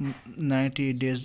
90 days